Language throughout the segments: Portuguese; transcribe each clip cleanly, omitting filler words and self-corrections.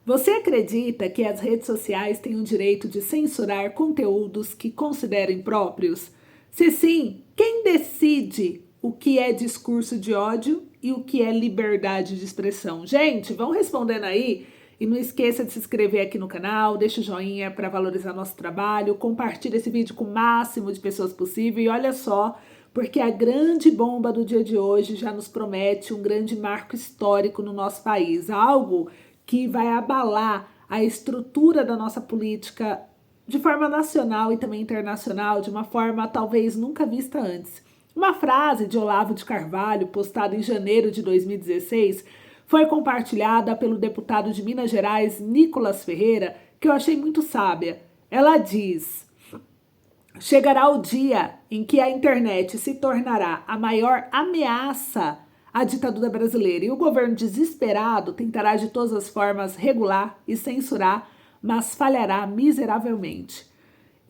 Você acredita que as redes sociais têm o direito de censurar conteúdos que considerem próprios? Se sim, quem decide o que é discurso de ódio e o que é liberdade de expressão? Gente, vão respondendo aí e não esqueça de se inscrever aqui no canal, deixa o joinha para valorizar nosso trabalho, compartilha esse vídeo com o máximo de pessoas possível e olha só, porque a grande bomba do dia de hoje já nos promete um grande marco histórico no nosso país, algo que vai abalar a estrutura da nossa política de forma nacional e também internacional, de uma forma talvez nunca vista antes. Uma frase de Olavo de Carvalho, postada em janeiro de 2016, foi compartilhada pelo deputado de Minas Gerais, Nicolas Ferreira, que eu achei muito sábia. Ela diz: chegará o dia em que a internet se tornará a maior ameaça à ditadura brasileira e o governo desesperado tentará de todas as formas regular e censurar, mas falhará miseravelmente.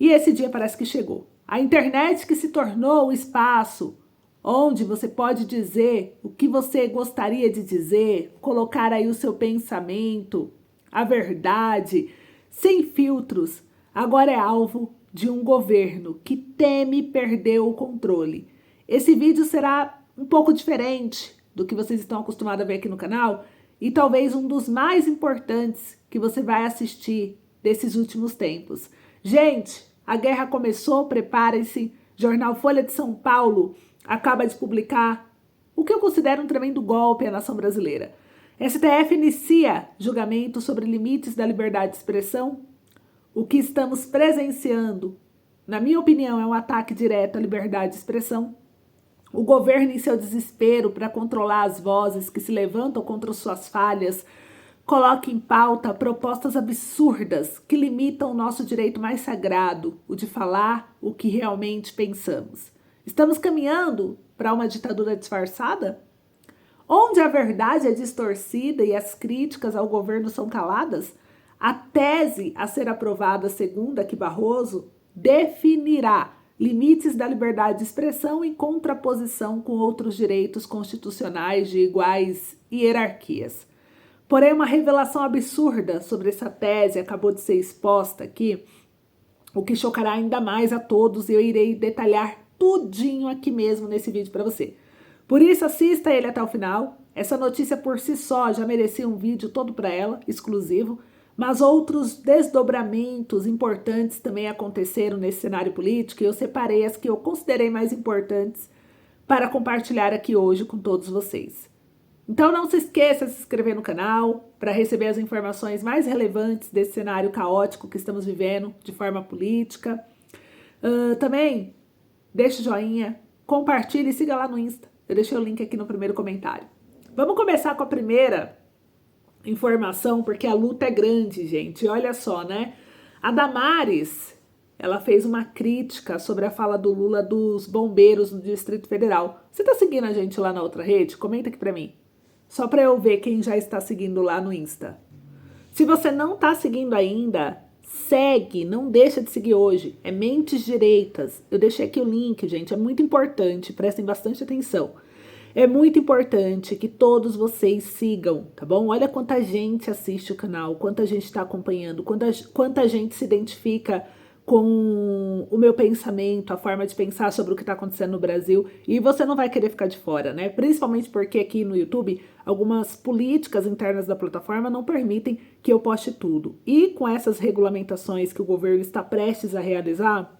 E esse dia parece que chegou. A internet que se tornou o espaço onde você pode dizer o que você gostaria de dizer, colocar aí o seu pensamento, a verdade, sem filtros, agora é alvo de um governo que teme perder o controle. Esse vídeo será um pouco diferente do que vocês estão acostumados a ver aqui no canal e talvez um dos mais importantes que você vai assistir desses últimos tempos. Gente, a guerra começou, preparem-se. Jornal Folha de São Paulo acaba de publicar o que eu considero um tremendo golpe à nação brasileira. STF inicia julgamento sobre limites da liberdade de expressão. O que estamos presenciando, na minha opinião, é um ataque direto à liberdade de expressão. O governo, em seu desespero para controlar as vozes que se levantam contra suas falhas, coloca em pauta propostas absurdas que limitam o nosso direito mais sagrado, o de falar o que realmente pensamos. Estamos caminhando para uma ditadura disfarçada? Onde a verdade é distorcida e as críticas ao governo são caladas? A tese a ser aprovada, segundo aqui Barroso, definirá limites da liberdade de expressão em contraposição com outros direitos constitucionais de iguais hierarquias. Porém, uma revelação absurda sobre essa tese acabou de ser exposta aqui, o que chocará ainda mais a todos, e eu irei detalhar tudinho aqui mesmo nesse vídeo para você. Por isso, assista ele até o final. Essa notícia por si só já merecia um vídeo todo para ela, exclusivo, mas outros desdobramentos importantes também aconteceram nesse cenário político e eu separei as que eu considerei mais importantes para compartilhar aqui hoje com todos vocês. Então não se esqueça de se inscrever no canal para receber as informações mais relevantes desse cenário caótico que estamos vivendo de forma política. Também deixe o joinha, compartilhe e siga lá no Insta. Eu deixei o link aqui no primeiro comentário. Vamos começar com a primeira informação, porque a luta é grande, gente. Olha só, né? A Damares, ela fez uma crítica sobre a fala do Lula dos bombeiros no Distrito Federal. Você tá seguindo a gente lá na outra rede? Comenta aqui pra mim. Só para eu ver quem já está seguindo lá no Insta. Se você não está seguindo ainda, segue, não deixa de seguir hoje. É Mentes Direitas. Eu deixei aqui o link, gente, é muito importante, prestem bastante atenção. É muito importante que todos vocês sigam, tá bom? Olha quanta gente assiste o canal, quanta gente está acompanhando, quanta gente se identifica com o meu pensamento, a forma de pensar sobre o que está acontecendo no Brasil, e você não vai querer ficar de fora, né? Principalmente porque aqui no YouTube, algumas políticas internas da plataforma não permitem que eu poste tudo. E com essas regulamentações que o governo está prestes a realizar,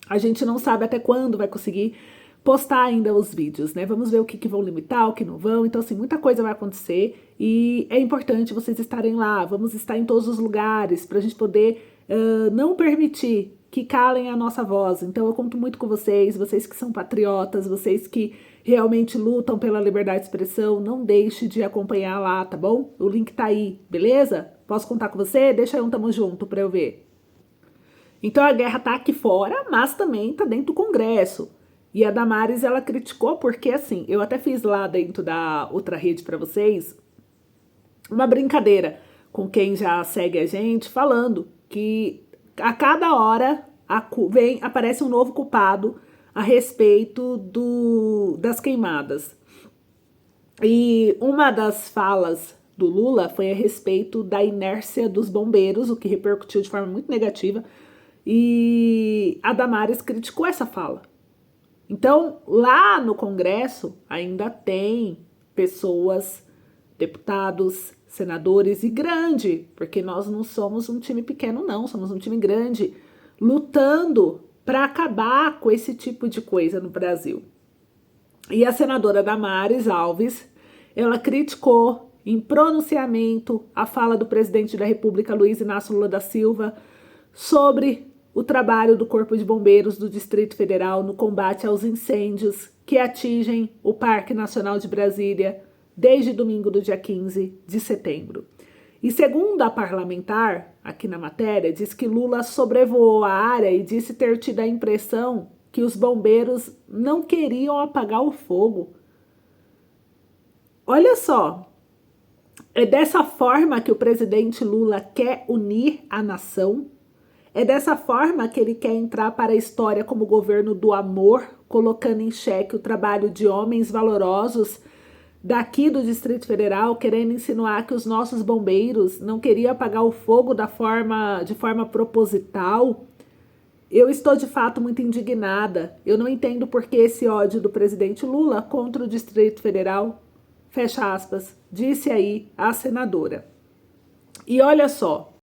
a gente não sabe até quando vai conseguir postar ainda os vídeos, né? Vamos ver o que vão limitar, o que não vão. Então, assim, muita coisa vai acontecer e é importante vocês estarem lá. Vamos estar em todos os lugares para a gente poder não permitir que calem a nossa voz. Então, eu conto muito com vocês, vocês que são patriotas, vocês que realmente lutam pela liberdade de expressão, não deixe de acompanhar lá, tá bom? O link tá aí, beleza? Posso contar com você? Deixa aí um tamo junto para eu ver. Então, a guerra tá aqui fora, mas também tá dentro do Congresso. E a Damares, ela criticou porque, assim, eu até fiz lá dentro da outra rede para vocês uma brincadeira com quem já segue a gente, falando que a cada hora aparece um novo culpado a respeito das queimadas. E uma das falas do Lula foi a respeito da inércia dos bombeiros, o que repercutiu de forma muito negativa, e a Damares criticou essa fala. Então, lá no Congresso ainda tem pessoas, deputados, senadores e grande, porque nós não somos um time pequeno não, somos um time grande, lutando para acabar com esse tipo de coisa no Brasil. E a senadora Damares Alves, ela criticou em pronunciamento a fala do presidente da República, Luiz Inácio Lula da Silva, sobre o trabalho do Corpo de Bombeiros do Distrito Federal no combate aos incêndios que atingem o Parque Nacional de Brasília desde domingo do dia 15 de setembro. E segundo a parlamentar, aqui na matéria, diz que Lula sobrevoou a área e disse ter tido a impressão que os bombeiros não queriam apagar o fogo. Olha só, é dessa forma que o presidente Lula quer unir a nação? É dessa forma que ele quer entrar para a história como governo do amor, colocando em xeque o trabalho de homens valorosos daqui do Distrito Federal, querendo insinuar que os nossos bombeiros não queriam apagar o fogo de forma proposital? Eu estou de fato muito indignada. Eu não entendo por que esse ódio do presidente Lula contra o Distrito Federal. Fecha aspas, disse aí a senadora. E olha só,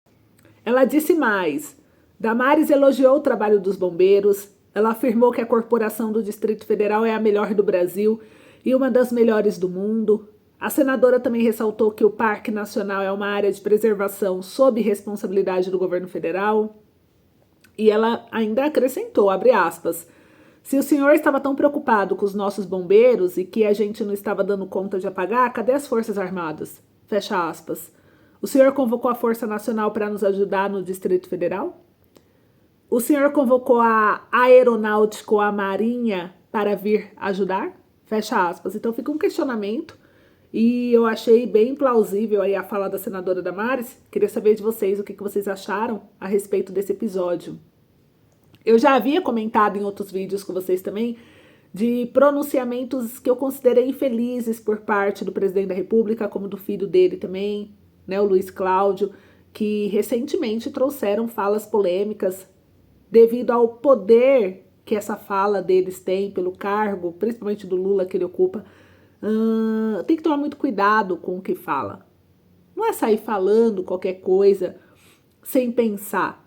ela disse mais. Damares elogiou o trabalho dos bombeiros, ela afirmou que a corporação do Distrito Federal é a melhor do Brasil e uma das melhores do mundo. A senadora também ressaltou que o Parque Nacional é uma área de preservação sob responsabilidade do governo federal. E ela ainda acrescentou, abre aspas, se o senhor estava tão preocupado com os nossos bombeiros e que a gente não estava dando conta de apagar, cadê as Forças Armadas? Fecha aspas. O senhor convocou a Força Nacional para nos ajudar no Distrito Federal? O senhor convocou a Aeronáutica ou a Marinha para vir ajudar? Fecha aspas. Então fica um questionamento e eu achei bem plausível aí a fala da senadora Damares. Queria saber de vocês o que vocês acharam a respeito desse episódio. Eu já havia comentado em outros vídeos com vocês também de pronunciamentos que eu considerei infelizes por parte do presidente da República, como do filho dele também, né, o Luiz Cláudio, que recentemente trouxeram falas polêmicas devido ao poder que essa fala deles tem pelo cargo, principalmente do Lula que ele ocupa. Tem que tomar muito cuidado com o que fala. Não é sair falando qualquer coisa sem pensar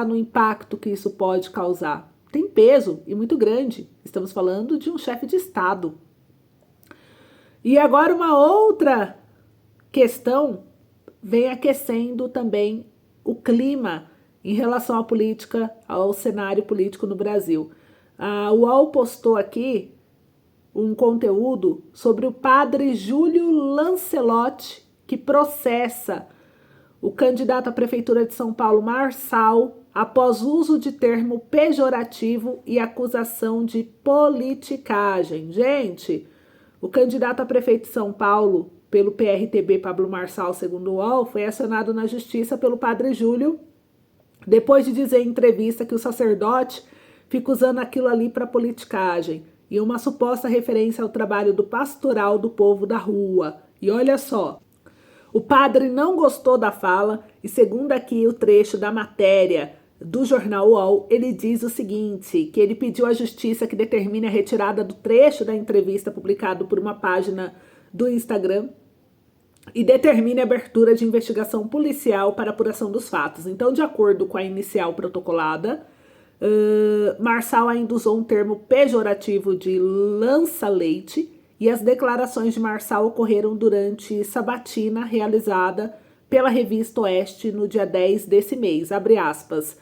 no impacto que isso pode causar. Tem peso e muito grande. Estamos falando de um chefe de Estado. E agora uma outra questão vem aquecendo também o clima em relação à política, ao cenário político no Brasil. O UOL postou aqui um conteúdo sobre o padre Júlio Lancelotti, que processa o candidato à Prefeitura de São Paulo, Marçal, após uso de termo pejorativo e acusação de politicagem. Gente, o candidato a prefeito de São Paulo, pelo PRTB, Pablo Marçal, segundo o UOL, foi acionado na justiça pelo padre Júlio, depois de dizer em entrevista que o sacerdote fica usando aquilo ali para politicagem e uma suposta referência ao trabalho do pastoral do povo da rua. E olha só, o padre não gostou da fala e, segundo aqui o trecho da matéria do jornal UOL, ele diz o seguinte, que ele pediu à justiça que determine a retirada do trecho da entrevista publicado por uma página do Instagram e determine a abertura de investigação policial para apuração dos fatos. Então, de acordo com a inicial protocolada, Marçal ainda usou um termo pejorativo de lança-leite e as declarações de Marçal ocorreram durante sabatina realizada pela revista Oeste no dia 10 desse mês. Abre aspas.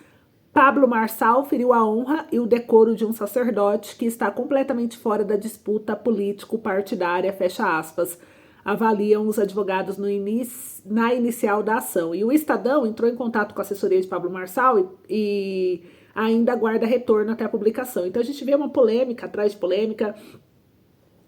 Pablo Marçal feriu a honra e o decoro de um sacerdote que está completamente fora da disputa político-partidária, fecha aspas, avaliam os advogados na inicial da ação. E o Estadão entrou em contato com a assessoria de Pablo Marçal e ainda aguarda retorno até a publicação. Então a gente vê uma polêmica atrás de polêmica.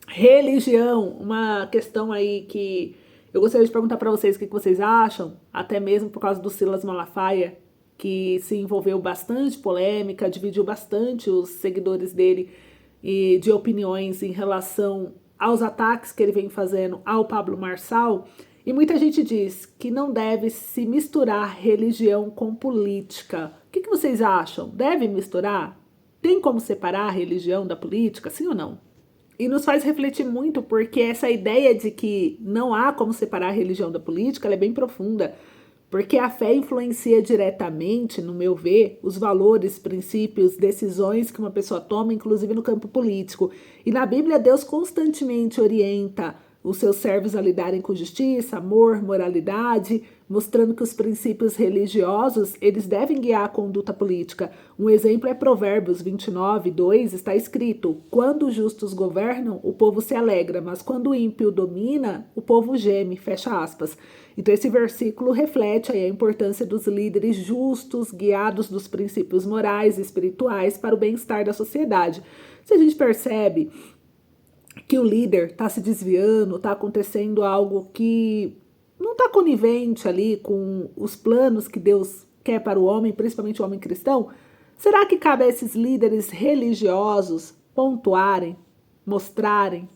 Religião, uma questão aí que eu gostaria de perguntar para vocês o que vocês acham, até mesmo por causa do Silas Malafaia, que se envolveu bastante polêmica, dividiu bastante os seguidores dele e de opiniões em relação aos ataques que ele vem fazendo ao Pablo Marçal. E muita gente diz que não deve se misturar religião com política. O que vocês acham? Deve misturar? Tem como separar a religião da política, sim ou não? E nos faz refletir muito, porque essa ideia de que não há como separar a religião da política, ela é bem profunda. Porque a fé influencia diretamente, no meu ver, os valores, princípios, decisões que uma pessoa toma, inclusive no campo político. E na Bíblia, Deus constantemente orienta os seus servos a lidarem com justiça, amor, moralidade, mostrando que os princípios religiosos, eles devem guiar a conduta política. Um exemplo é Provérbios 29:2, está escrito: quando os justos governam, o povo se alegra, mas quando o ímpio domina, o povo geme, fecha aspas. Então esse versículo reflete aí a importância dos líderes justos, guiados dos princípios morais e espirituais para o bem-estar da sociedade. Se a gente percebe que o líder está se desviando, está acontecendo algo que não está conivente ali com os planos que Deus quer para o homem, principalmente o homem cristão, será que cabe a esses líderes religiosos pontuarem, mostrarem,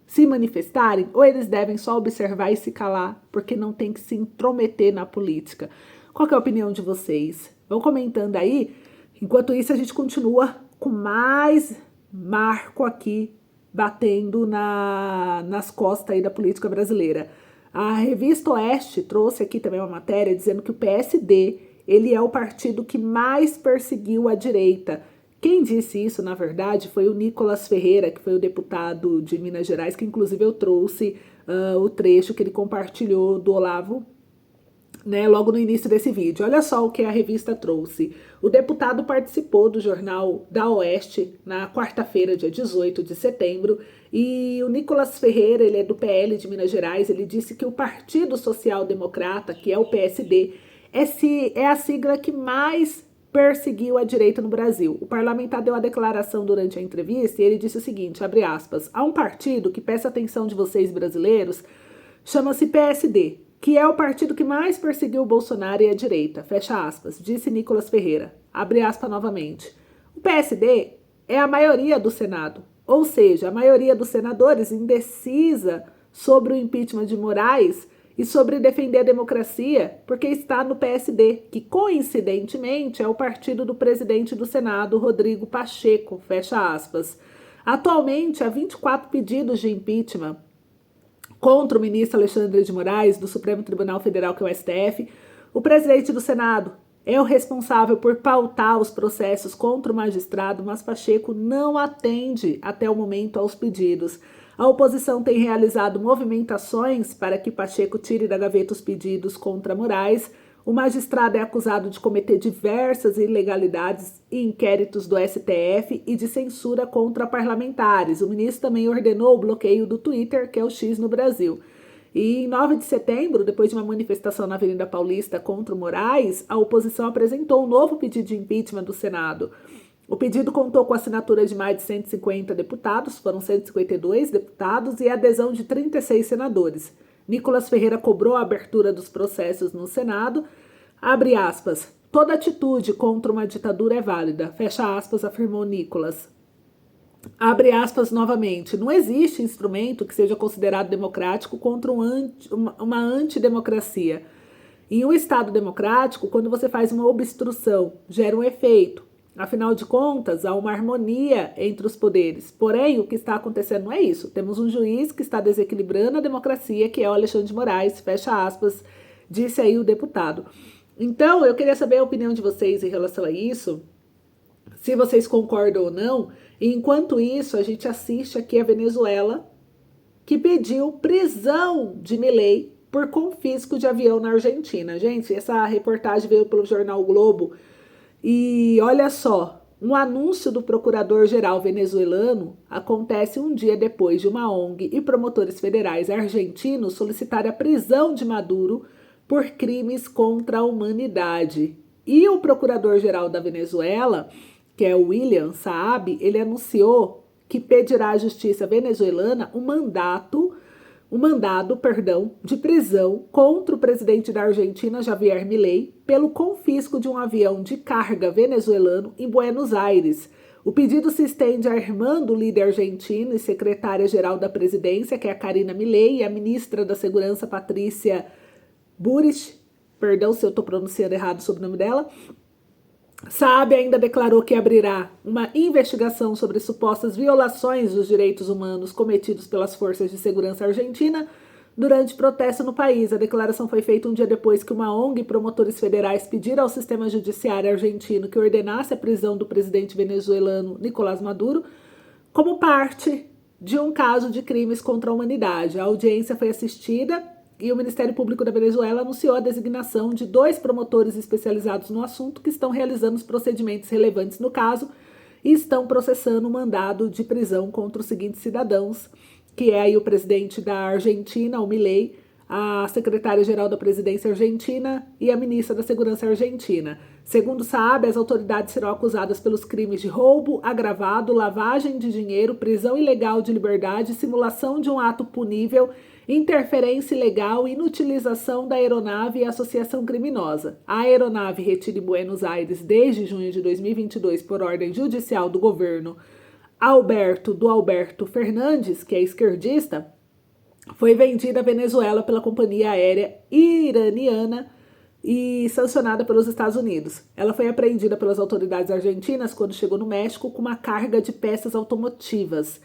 se manifestarem, ou eles devem só observar e se calar, porque não tem que se intrometer na política? Qual que é a opinião de vocês? Vão comentando aí. Enquanto isso, a gente continua com mais marco aqui, batendo nas costas aí da política brasileira. A revista Oeste trouxe aqui também uma matéria dizendo que o PSD, ele é o partido que mais perseguiu a direita. Quem disse isso, na verdade, foi o Nicolas Ferreira, que foi o deputado de Minas Gerais, que inclusive eu trouxe o trecho que ele compartilhou do Olavo, né, logo no início desse vídeo. Olha só o que a revista trouxe. O deputado participou do Jornal da Oeste na quarta-feira, dia 18 de setembro, e o Nicolas Ferreira, ele é do PL de Minas Gerais, ele disse que o Partido Social Democrata, que é o PSD, é a sigla que mais perseguiu a direita no Brasil. O parlamentar deu a declaração durante a entrevista e ele disse o seguinte, abre aspas: há um partido que peça a atenção de vocês brasileiros, chama-se PSD, que é o partido que mais perseguiu o Bolsonaro e a direita, fecha aspas, disse Nicolas Ferreira, abre aspas novamente. O PSD é a maioria do Senado, ou seja, a maioria dos senadores indecisa sobre o impeachment de Moraes e sobre defender a democracia, porque está no PSD, que coincidentemente é o partido do presidente do Senado, Rodrigo Pacheco, fecha aspas. Atualmente, há 24 pedidos de impeachment contra o ministro Alexandre de Moraes, do Supremo Tribunal Federal, que é o STF. O presidente do Senado é o responsável por pautar os processos contra o magistrado, mas Pacheco não atende até o momento aos pedidos. A oposição tem realizado movimentações para que Pacheco tire da gaveta os pedidos contra Moraes. O magistrado é acusado de cometer diversas ilegalidades e inquéritos do STF e de censura contra parlamentares. O ministro também ordenou o bloqueio do Twitter, que é o X no Brasil. E em 9 de setembro, depois de uma manifestação na Avenida Paulista contra o Moraes, a oposição apresentou um novo pedido de impeachment do Senado. O pedido contou com a assinatura de mais de 150 deputados, foram 152 deputados, e a adesão de 36 senadores. Nicolas Ferreira cobrou a abertura dos processos no Senado, abre aspas, toda atitude contra uma ditadura é válida, fecha aspas, afirmou Nicolas. Abre aspas novamente, não existe instrumento que seja considerado democrático contra uma antidemocracia. Em um Estado democrático, quando você faz uma obstrução, gera um efeito. Afinal de contas, há uma harmonia entre os poderes. Porém, o que está acontecendo não é isso. Temos um juiz que está desequilibrando a democracia, que é o Alexandre de Moraes, fecha aspas, disse aí o deputado. Então, eu queria saber a opinião de vocês em relação a isso, se vocês concordam ou não. E enquanto isso, a gente assiste aqui a Venezuela, que pediu prisão de Milei por confisco de avião na Argentina. Gente, essa reportagem veio pelo jornal o Globo. E olha só, um anúncio do procurador-geral venezuelano acontece um dia depois de uma ONG e promotores federais argentinos solicitarem a prisão de Maduro por crimes contra a humanidade. E o procurador-geral da Venezuela, que é o William Saab, ele anunciou que pedirá à justiça venezuelana um mandado de prisão contra o presidente da Argentina, Javier Milei, pelo confisco de um avião de carga venezuelano em Buenos Aires. O pedido se estende à irmã do líder argentino e secretária-geral da presidência, que é a Karina Milei, e a ministra da Segurança, Patrícia Bullrich, perdão se eu estou pronunciando errado sobre o nome dela. Saab ainda declarou que abrirá uma investigação sobre supostas violações dos direitos humanos cometidos pelas forças de segurança argentina durante protesto no país. A declaração foi feita um dia depois que uma ONG e promotores federais pediram ao sistema judiciário argentino que ordenasse a prisão do presidente venezuelano Nicolás Maduro como parte de um caso de crimes contra a humanidade. A audiência foi assistida e o Ministério Público da Venezuela anunciou a designação de 2 promotores especializados no assunto que estão realizando os procedimentos relevantes no caso e estão processando um mandado de prisão contra os seguintes cidadãos, que é aí o presidente da Argentina, o Milei, a secretária-geral da presidência argentina e a ministra da Segurança argentina. Segundo Saab, as autoridades serão acusadas pelos crimes de roubo agravado, lavagem de dinheiro, prisão ilegal de liberdade, simulação de um ato punível, interferência ilegal, inutilização da aeronave e associação criminosa. A aeronave retida em Buenos Aires desde junho de 2022 por ordem judicial do governo Alberto Fernandes, que é esquerdista, foi vendida à Venezuela pela companhia aérea iraniana e sancionada pelos Estados Unidos. Ela foi apreendida pelas autoridades argentinas quando chegou no México com uma carga de peças automotivas.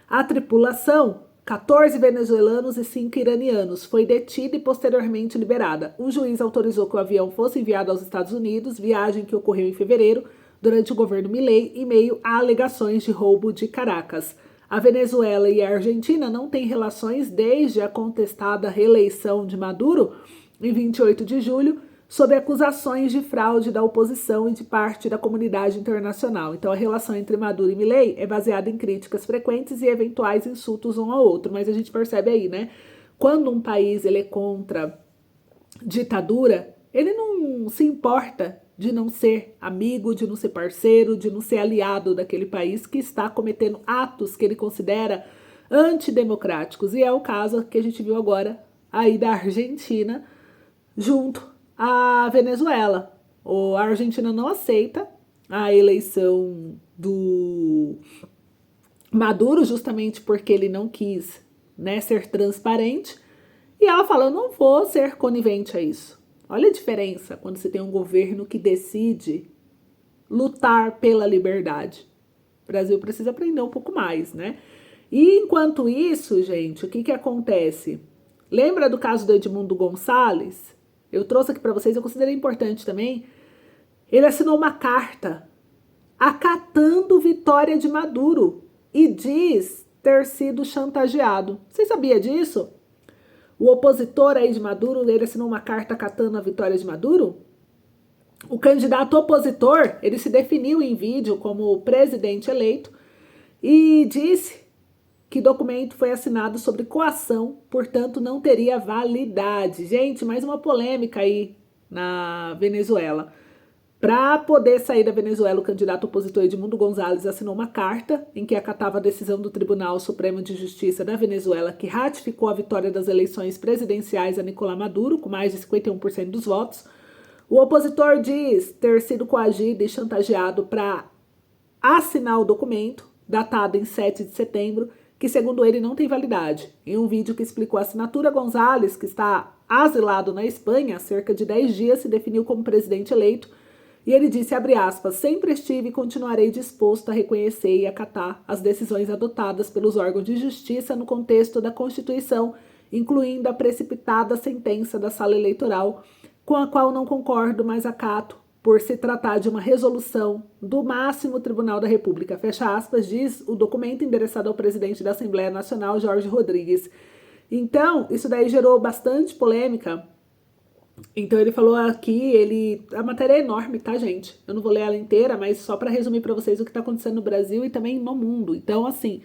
A tripulação, 14 venezuelanos e 5 iranianos, foi detida e posteriormente liberada. Um juiz autorizou que o avião fosse enviado aos Estados Unidos, viagem que ocorreu em fevereiro, durante o governo Milei, em meio a alegações de roubo de Caracas. A Venezuela e a Argentina não têm relações desde a contestada reeleição de Maduro, em 28 de julho, sob acusações de fraude da oposição e de parte da comunidade internacional. Então, a relação entre Maduro e Milei é baseada em críticas frequentes e eventuais insultos um ao outro. Mas a gente percebe aí, né? Quando um país ele é contra ditadura, ele não se importa de não ser amigo, de não ser parceiro, de não ser aliado daquele país que está cometendo atos que ele considera antidemocráticos. E é o caso que a gente viu agora aí da Argentina junto à Venezuela. A Argentina não aceita a eleição do Maduro justamente porque ele não quis, né, ser transparente. E ela fala, eu não vou ser conivente a isso. Olha a diferença quando você tem um governo que decide lutar pela liberdade. O Brasil precisa aprender um pouco mais, né? E enquanto isso, gente, o que acontece? Lembra do caso do Edmundo Gonçalves? Eu trouxe aqui para vocês, eu considerei importante também. Ele assinou uma carta acatando vitória de Maduro e diz ter sido chantageado. Você sabia disso? O opositor aí de Maduro, ele assinou uma carta acatando a vitória de Maduro? O candidato opositor, ele se definiu em vídeo como presidente eleito e disse que documento foi assinado sobre coação, portanto não teria validade. Gente, mais uma polêmica aí na Venezuela. Para poder sair da Venezuela, o candidato opositor Edmundo Gonçalves assinou uma carta em que acatava a decisão do Tribunal Supremo de Justiça da Venezuela, que ratificou a vitória das eleições presidenciais a Nicolás Maduro, com mais de 51% dos votos. O opositor diz ter sido coagido e chantageado para assinar o documento, datado em 7 de setembro, que segundo ele não tem validade. Em um vídeo que explicou a assinatura, Gonzalez, que está asilado na Espanha há cerca de 10 dias, se definiu como presidente eleito. E ele disse, abre aspas, sempre estive e continuarei disposto a reconhecer e acatar as decisões adotadas pelos órgãos de justiça no contexto da Constituição, incluindo a precipitada sentença da Sala Eleitoral, com a qual não concordo, mas acato, por se tratar de uma resolução do máximo Tribunal da República, fecha aspas, diz o documento endereçado ao presidente da Assembleia Nacional, Jorge Rodrigues. Então, isso daí gerou bastante polêmica. Então ele falou aqui, a matéria é enorme, tá, gente? Eu não vou ler ela inteira, mas só para resumir para vocês o que está acontecendo no Brasil e também no mundo. Então, assim,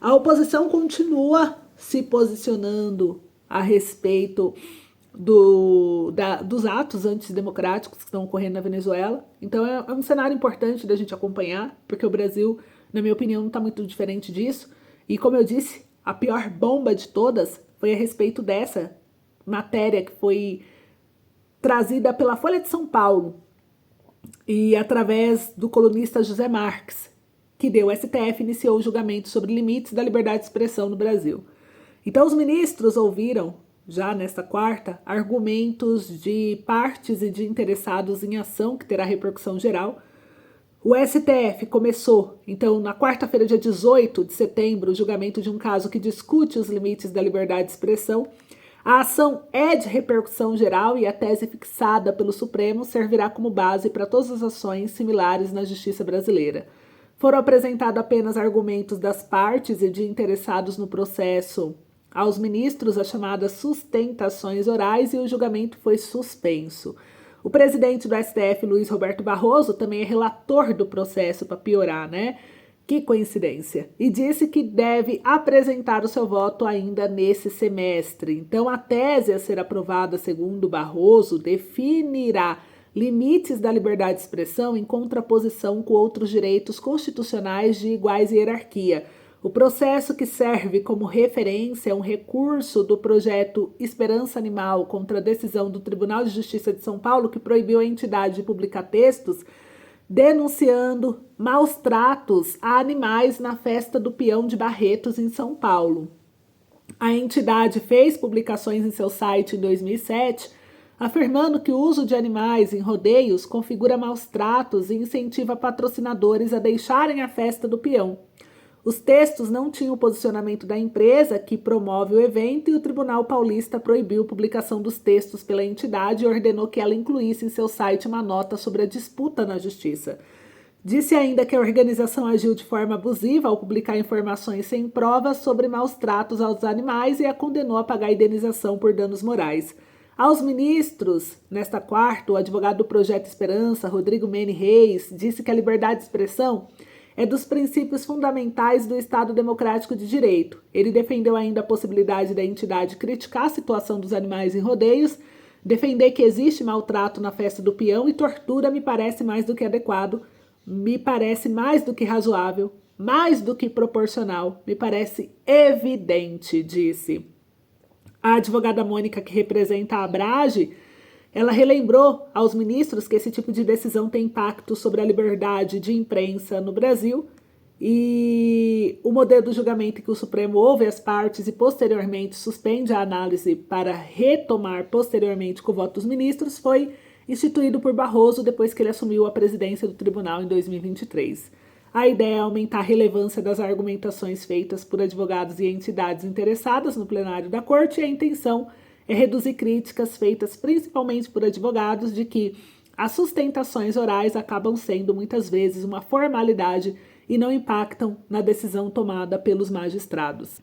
a oposição continua se posicionando a respeito dos atos antidemocráticos que estão ocorrendo na Venezuela. Então é um cenário importante da gente acompanhar, porque o Brasil, na minha opinião, não está muito diferente disso. E como eu disse, a pior bomba de todas foi a respeito dessa matéria que foi trazida pela Folha de São Paulo e através do colunista José Marques. que deu o STF, iniciou o julgamento sobre limites da liberdade de expressão no Brasil. Então, os ministros ouviram, já nesta quarta, argumentos de partes e de interessados em ação que terá repercussão geral. O STF começou, então, na quarta-feira, dia 18 de setembro, o julgamento de um caso que discute os limites da liberdade de expressão. A ação é de repercussão geral e a tese fixada pelo Supremo servirá como base para todas as ações similares na justiça brasileira. Foram apresentados apenas argumentos das partes e de interessados no processo aos ministros, as chamadas sustentações orais, e o julgamento foi suspenso. O presidente do STF, Luiz Roberto Barroso, também é relator do processo, para piorar, né? Que coincidência. E disse que deve apresentar o seu voto ainda nesse semestre. Então, a tese a ser aprovada, segundo Barroso, definirá limites da liberdade de expressão em contraposição com outros direitos constitucionais de iguais hierarquia. O processo, que serve como referência, é um recurso do projeto Esperança Animal contra a decisão do Tribunal de Justiça de São Paulo, que proibiu a entidade de publicar textos denunciando maus tratos a animais na festa do Peão de Barretos, em São Paulo. A entidade fez publicações em seu site em 2007, afirmando que o uso de animais em rodeios configura maus tratos e incentiva patrocinadores a deixarem a festa do peão. Os textos não tinham o posicionamento da empresa que promove o evento, e o Tribunal Paulista proibiu a publicação dos textos pela entidade e ordenou que ela incluísse em seu site uma nota sobre a disputa na justiça. Disse ainda que a organização agiu de forma abusiva ao publicar informações sem provas sobre maus tratos aos animais e a condenou a pagar indenização por danos morais. Aos ministros, nesta quarta, o advogado do Projeto Esperança, Rodrigo Mene Reis, disse que a liberdade de expressão é dos princípios fundamentais do Estado Democrático de Direito. Ele defendeu ainda a possibilidade da entidade criticar a situação dos animais em rodeios, defender que existe maltrato na festa do peão, e tortura me parece mais do que adequado, me parece mais do que razoável, mais do que proporcional, me parece evidente, disse. A advogada Mônica, que representa a Abrage, ela relembrou aos ministros que esse tipo de decisão tem impacto sobre a liberdade de imprensa no Brasil, e o modelo do julgamento em que o Supremo ouve as partes e posteriormente suspende a análise para retomar posteriormente com o voto dos ministros foi instituído por Barroso depois que ele assumiu a presidência do tribunal em 2023. A ideia é aumentar a relevância das argumentações feitas por advogados e entidades interessadas no plenário da Corte, e a intenção é reduzir críticas feitas principalmente por advogados de que as sustentações orais acabam sendo muitas vezes uma formalidade e não impactam na decisão tomada pelos magistrados.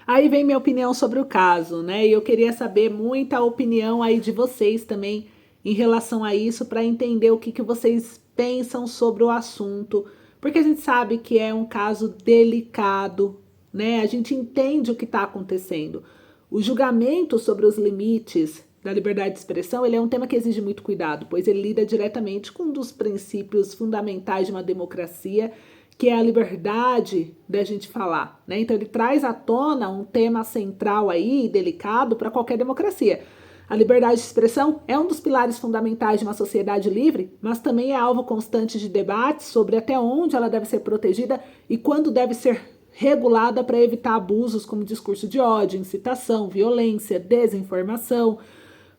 Aí vem minha opinião sobre o caso, né? E eu queria saber muita opinião aí de vocês também em relação a isso, para entender o que vocês pensam sobre o assunto, porque a gente sabe que é um caso delicado, né? A gente entende o que está acontecendo. O julgamento sobre os limites da liberdade de expressão, ele é um tema que exige muito cuidado, pois ele lida diretamente com um dos princípios fundamentais de uma democracia, que é a liberdade da gente falar, né? Então ele traz à tona um tema central aí, delicado, para qualquer democracia. A liberdade de expressão é um dos pilares fundamentais de uma sociedade livre, mas também é alvo constante de debates sobre até onde ela deve ser protegida e quando deve ser regulada para evitar abusos como discurso de ódio, incitação, violência, desinformação.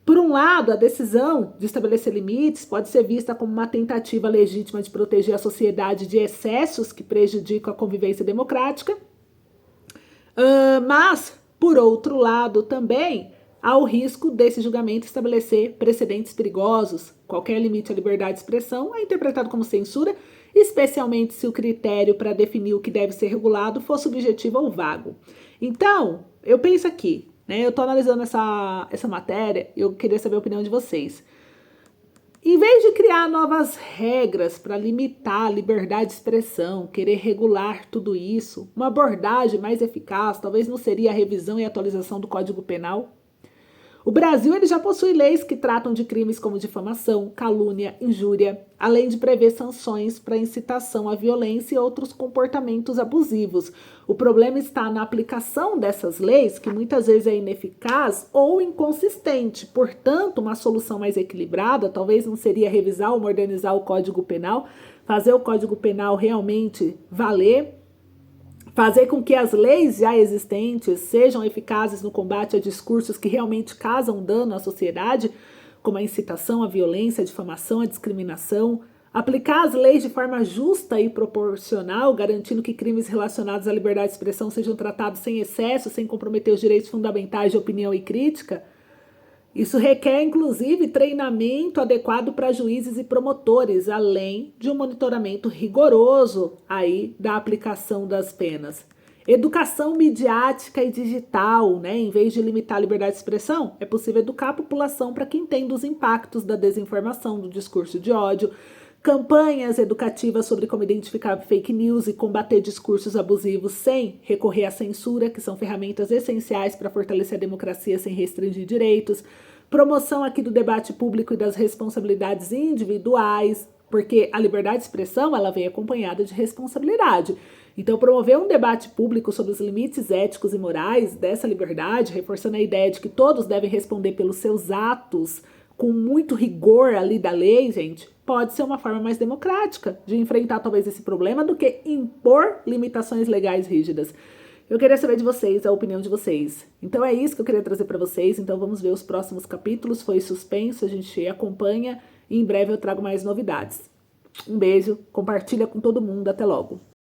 Por um lado, a decisão de estabelecer limites pode ser vista como uma tentativa legítima de proteger a sociedade de excessos que prejudicam a convivência democrática, mas, por outro lado, também há o risco desse julgamento estabelecer precedentes perigosos. Qualquer limite à liberdade de expressão é interpretado como censura, especialmente se o critério para definir o que deve ser regulado for subjetivo ou vago. Então, eu penso aqui, né? Eu estou analisando essa matéria e eu queria saber a opinião de vocês. Em vez de criar novas regras para limitar a liberdade de expressão, querer regular tudo isso, uma abordagem mais eficaz talvez não seria a revisão e atualização do Código Penal? O Brasil ele já possui leis que tratam de crimes como difamação, calúnia, injúria, além de prever sanções para incitação à violência e outros comportamentos abusivos. O problema está na aplicação dessas leis, que muitas vezes é ineficaz ou inconsistente. Portanto, uma solução mais equilibrada talvez não seria revisar ou modernizar o Código Penal, fazer o Código Penal realmente valer, fazer com que as leis já existentes sejam eficazes no combate a discursos que realmente causam dano à sociedade, como a incitação à violência, a difamação, a discriminação, aplicar as leis de forma justa e proporcional, garantindo que crimes relacionados à liberdade de expressão sejam tratados sem excesso, sem comprometer os direitos fundamentais de opinião e crítica. Isso requer, inclusive, treinamento adequado para juízes e promotores, além de um monitoramento rigoroso aí da aplicação das penas. Educação midiática e digital, né? Em vez de limitar a liberdade de expressão, é possível educar a população para que entenda os impactos da desinformação, do discurso de ódio, campanhas educativas sobre como identificar fake news e combater discursos abusivos sem recorrer à censura, que são ferramentas essenciais para fortalecer a democracia sem restringir direitos, promoção aqui do debate público e das responsabilidades individuais, porque a liberdade de expressão ela vem acompanhada de responsabilidade. Então, promover um debate público sobre os limites éticos e morais dessa liberdade, reforçando a ideia de que todos devem responder pelos seus atos com muito rigor ali da lei, gente, pode ser uma forma mais democrática de enfrentar talvez esse problema do que impor limitações legais rígidas. Eu queria saber de vocês, a opinião de vocês. Então é isso que eu queria trazer para vocês. Então vamos ver os próximos capítulos. Foi suspenso, a gente acompanha e em breve eu trago mais novidades. Um beijo, compartilha com todo mundo. Até logo.